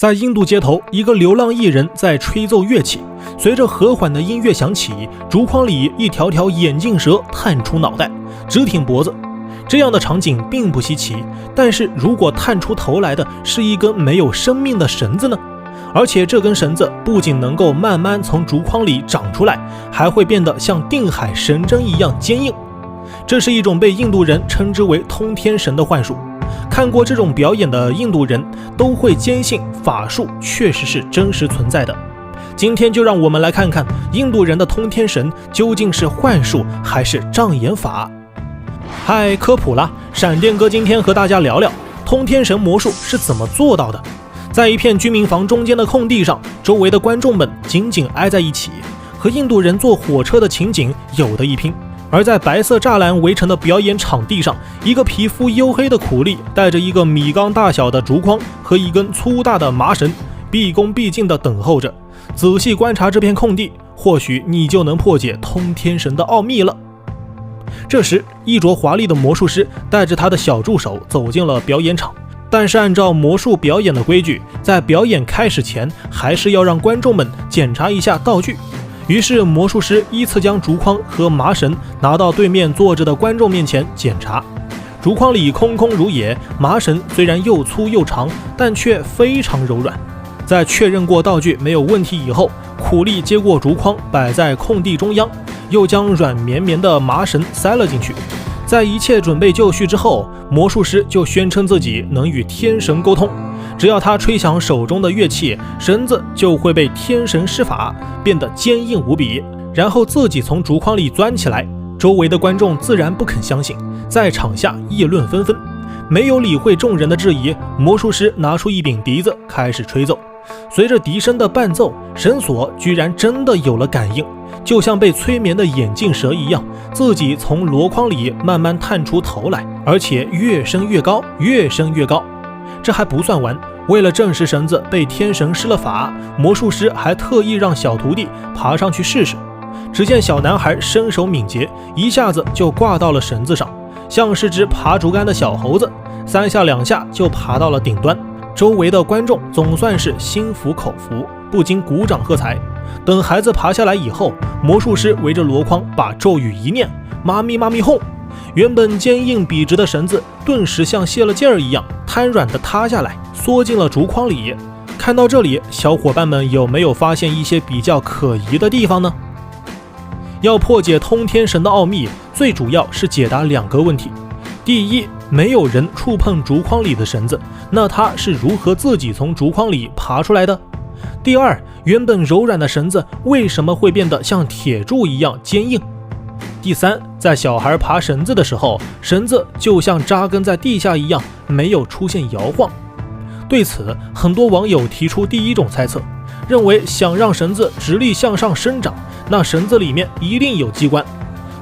在印度街头，一个流浪艺人在吹奏乐器，随着和缓的音乐响起，竹筐里一条条眼镜蛇探出脑袋，直挺脖子。这样的场景并不稀奇，但是如果探出头来的是一根没有生命的绳子呢？而且这根绳子不仅能够慢慢从竹筐里长出来，还会变得像定海神针一样坚硬。这是一种被印度人称之为通天绳的幻术。看过这种表演的印度人都会坚信法术确实是真实存在的。今天就让我们来看看印度人的通天绳究竟是幻术还是障眼法。嗨，科普啦，闪电哥今天和大家聊聊通天绳魔术是怎么做到的。在一片居民房中间的空地上，周围的观众们紧紧挨在一起，和印度人坐火车的情景有得一拼。而在白色栅栏围成的表演场地上，一个皮肤黝黑的苦力带着一个米缸大小的竹筐和一根粗大的麻绳，毕恭毕敬地等候着。仔细观察这片空地，或许你就能破解通天绳的奥秘了。这时，衣着华丽的魔术师带着他的小助手走进了表演场，但是按照魔术表演的规矩，在表演开始前，还是要让观众们检查一下道具。于是魔术师依次将竹筐和麻绳拿到对面坐着的观众面前检查。竹筐里空空如也，麻绳虽然又粗又长，但却非常柔软。在确认过道具没有问题以后，苦力接过竹筐摆在空地中央，又将软绵绵的麻绳塞了进去。在一切准备就绪之后，魔术师就宣称自己能与天神沟通，只要他吹响手中的乐器，绳子就会被天神施法，变得坚硬无比，然后自己从竹筐里钻起来。周围的观众自然不肯相信，在场下议论纷纷。没有理会众人的质疑，魔术师拿出一柄笛子开始吹奏。随着笛声的伴奏，绳索居然真的有了感应，就像被催眠的眼镜蛇一样，自己从箩筐里慢慢探出头来，而且越升越高，越升越高。这还不算完，为了证实绳子被天神施了法，魔术师还特意让小徒弟爬上去试试。只见小男孩身手敏捷，一下子就挂到了绳子上，像是只爬竹竿的小猴子，3下2下就爬到了顶端。周围的观众总算是心服口服，不禁鼓掌喝彩。等孩子爬下来以后，魔术师围着箩筐把咒语一念，妈咪妈咪哄，原本坚硬笔直的绳子顿时像泄了劲儿一样瘫软地塌下来，缩进了竹筐里。看到这里，小伙伴们有没有发现一些比较可疑的地方呢？要破解通天绳的奥秘，最主要是解答2个问题。第一，没有人触碰竹筐里的绳子，那它是如何自己从竹筐里爬出来的？第二，原本柔软的绳子为什么会变得像铁柱一样坚硬？第三，在小孩爬绳子的时候，绳子就像扎根在地下一样，没有出现摇晃。对此，很多网友提出第一种猜测，认为想让绳子直立向上生长，那绳子里面一定有机关。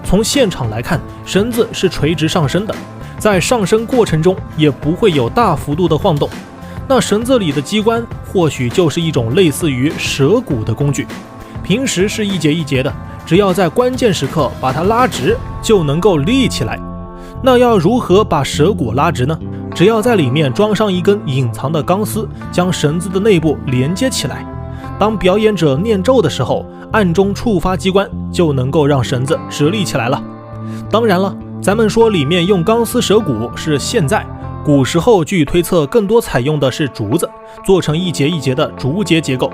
从现场来看，绳子是垂直上升的，在上升过程中也不会有大幅度的晃动。那绳子里的机关或许就是一种类似于蛇骨的工具，平时是一节一节的，只要在关键时刻把它拉直，就能够立起来。那要如何把蛇骨拉直呢？只要在里面装上一根隐藏的钢丝，将绳子的内部连接起来。当表演者念咒的时候，暗中触发机关，就能够让绳子直立起来了。当然了，咱们说里面用钢丝蛇骨是现在，古时候据推测更多采用的是竹子，做成一节一节的竹节结构。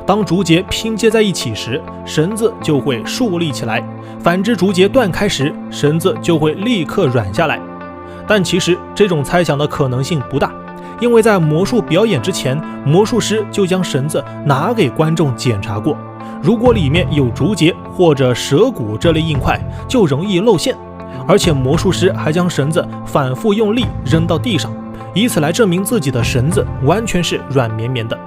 当竹节拼接在一起时，绳子就会竖立起来，反之竹节断开时，绳子就会立刻软下来。但其实这种猜想的可能性不大，因为在魔术表演之前，魔术师就将绳子拿给观众检查过，如果里面有竹节或者蛇骨这类硬块，就容易露馅。而且魔术师还将绳子反复用力扔到地上，以此来证明自己的绳子完全是软绵绵的。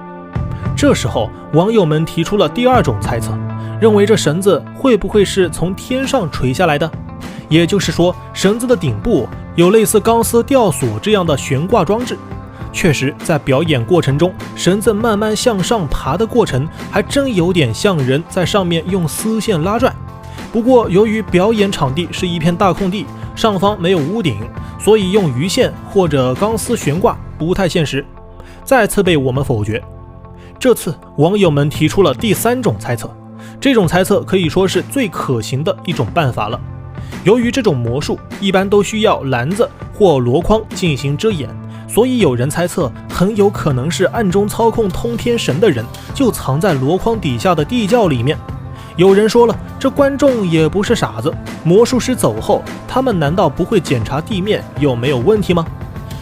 这时候网友们提出了第2种猜测，认为这绳子会不会是从天上垂下来的？也就是说，绳子的顶部有类似钢丝吊索这样的悬挂装置。确实，在表演过程中，绳子慢慢向上爬的过程，还真有点像人在上面用丝线拉拽。不过，由于表演场地是一片大空地，上方没有屋顶，所以用鱼线或者钢丝悬挂不太现实。再次被我们否决。这次网友们提出了第3种猜测，这种猜测可以说是最可行的一种办法了。由于这种魔术一般都需要篮子或箩筐进行遮掩，所以有人猜测很有可能是暗中操控通天绳的人就藏在箩筐底下的地窖里面。有人说了，这观众也不是傻子，魔术师走后，他们难道不会检查地面有没有问题吗？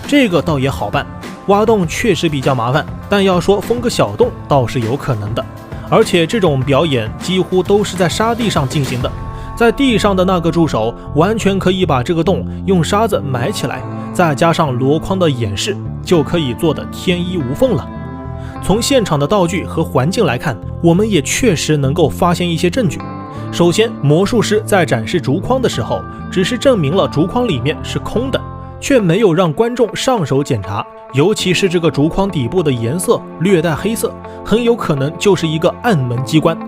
这个倒也好办，挖洞确实比较麻烦，但要说封个小洞倒是有可能的。而且这种表演几乎都是在沙地上进行的，在地上的那个助手完全可以把这个洞用沙子埋起来，再加上箩筐的掩饰，就可以做得天衣无缝了。从现场的道具和环境来看，我们也确实能够发现一些证据。首先，魔术师在展示竹筐的时候，只是证明了竹筐里面是空的，却没有让观众上手检查，尤其是这个竹筐底部的颜色略带黑色，很有可能就是一个暗门机关。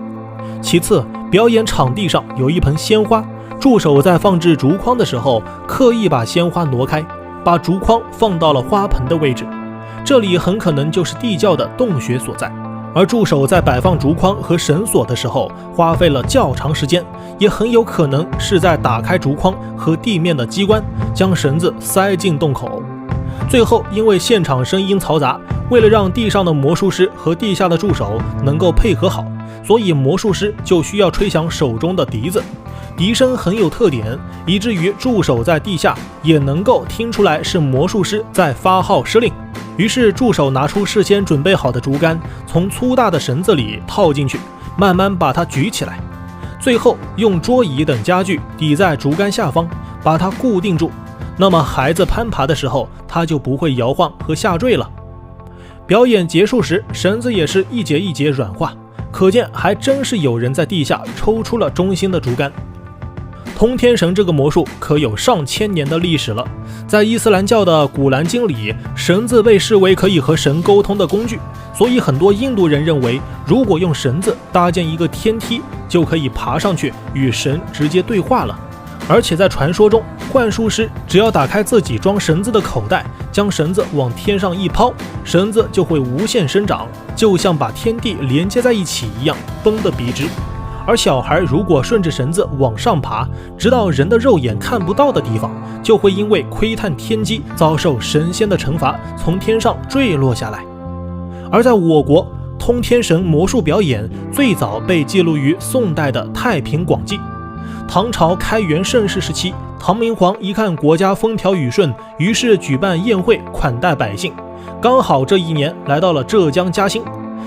其次，表演场地上有一盆鲜花，助手在放置竹筐的时候刻意把鲜花挪开，把竹筐放到了花盆的位置，这里很可能就是地窖的洞穴所在。而助手在摆放竹筐和绳索的时候花费了较长时间，也很有可能是在打开竹筐和地面的机关，将绳子塞进洞口。最后，因为现场声音嘈杂，为了让地上的魔术师和地下的助手能够配合好，所以魔术师就需要吹响手中的笛子，笛声很有特点，以至于助手在地下也能够听出来是魔术师在发号施令。于是助手拿出事先准备好的竹竿，从粗大的绳子里套进去，慢慢把它举起来，最后用桌椅等家具抵在竹竿下方，把它固定住。那么孩子攀爬的时候，它就不会摇晃和下坠了。表演结束时，绳子也是一节一节软化，可见还真是有人在地下抽出了中心的竹竿。通天绳这个魔术可有上千年的历史了，在伊斯兰教的古兰经里，绳子被视为可以和神沟通的工具，所以很多印度人认为，如果用绳子搭建一个天梯，就可以爬上去与神直接对话了。而且在传说中，幻术师只要打开自己装绳子的口袋，将绳子往天上一抛，绳子就会无限生长，就像把天地连接在一起一样，绷得笔直。而小孩如果顺着绳子往上爬，直到人的肉眼看不到的地方，就会因为窥探天机遭受神仙的惩罚，从天上坠落下来。而在我国，通天绳魔术表演最早被记录于宋代的《太平广记》。唐朝开元盛世时期，唐明皇一看国家风调雨顺，于是举办宴会款待百姓。刚好这一年来到了浙江嘉兴，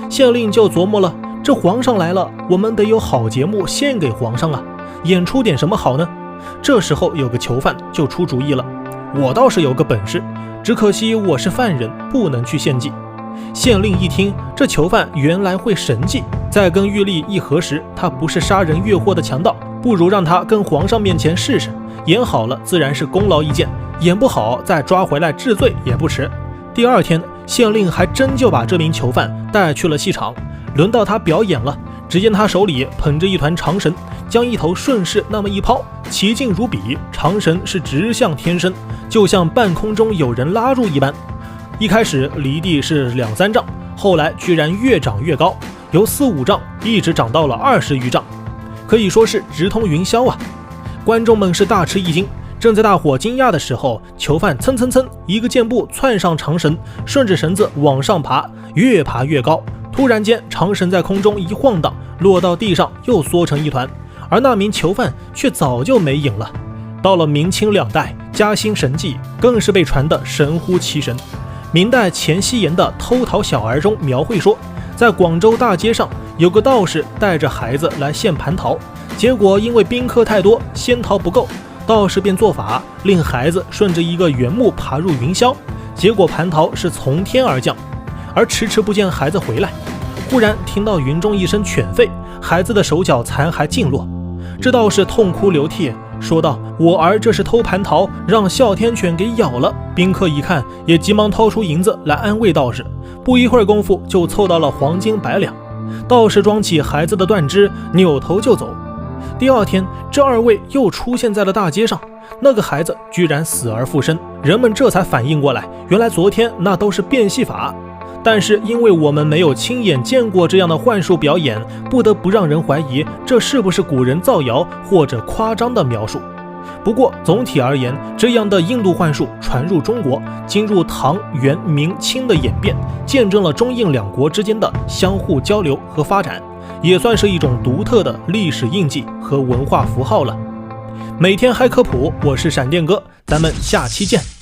县令就琢磨了，这皇上来了，我们得有好节目献给皇上啊，演出点什么好呢？这时候有个囚犯就出主意了，我倒是有个本事，只可惜我是犯人，不能去献计。县令一听，这囚犯原来会神计，再跟狱吏一核实，他不是杀人越货的强盗，不如让他跟皇上面前试试，演好了自然是功劳一件，演不好再抓回来治罪也不迟。第二天，县令还真就把这名囚犯带去了戏场，轮到他表演了。只见他手里捧着一团长绳，将一头顺势那么一抛，奇劲如笔，长绳是直向天升，就像半空中有人拉住一般。一开始离地是2-3丈，后来居然越长越高，由4-5丈一直长到了20余丈，可以说是直通云霄啊！观众们是大吃一惊。正在大伙惊讶的时候，囚犯蹭蹭蹭一个箭步窜上长绳，顺着绳子往上爬，越爬越高。突然间，长绳在空中一晃荡，落到地上又缩成一团，而那名囚犯却早就没影了。到了明清2代，嘉兴神迹更是被传得神乎其神。明代钱希言的《偷桃小儿》中描绘说，在广州大街上有个道士带着孩子来献蟠桃，结果因为宾客太多，仙桃不够，道士便做法令孩子顺着一个圆木爬入云霄，结果蟠桃是从天而降，而迟迟不见孩子回来。忽然听到云中一声犬吠，孩子的手脚残骸尽落。这道士痛哭流涕，说道：“我儿这是偷蟠桃，让哮天犬给咬了。”宾客一看，也急忙掏出银子来安慰道士。不一会儿功夫，就凑到了黄金100两。道士装起孩子的断肢，扭头就走。第二天，这2位又出现在了大街上，那个孩子居然死而复生。人们这才反应过来，原来昨天那都是变戏法。但是因为我们没有亲眼见过这样的幻术表演，不得不让人怀疑这是不是古人造谣或者夸张的描述。不过总体而言，这样的印度幻术传入中国，经入唐、元、明、清的演变，见证了中印两国之间的相互交流和发展，也算是一种独特的历史印记和文化符号了。每天嗨科普，我是闪电哥，咱们下期见。